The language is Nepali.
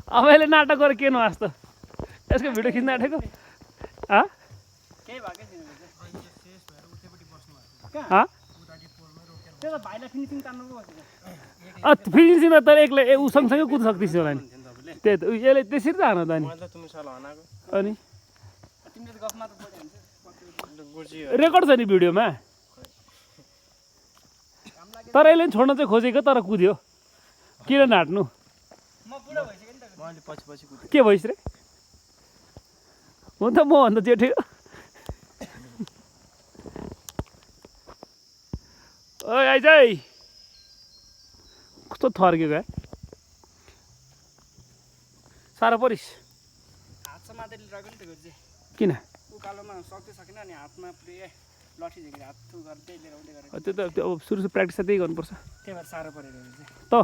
अब यसले नाटक गरेर के नआस् त यसको भिडियो खिच्न आँटेको फिनिसिङमा त एक्लै ऊ सँगसँगै कुद्न सक्दैछ होला नि त्यही त यसले त्यसरी त हान त नि अनि रेकर्ड छ नि भिडियोमा तर यसले पनि छोड्न चाहिँ खोजेको तर कुद्यो किन नाट्नु के भइस् रे हुन त म भन्दा जेठै ओइ आइज है कस्तो थर्केको है साह्रो परिस् किन त्यो त अब सुरु प्र्याक्टिस त्यही गर्नुपर्छ त्यही भएर साह्रो परेर त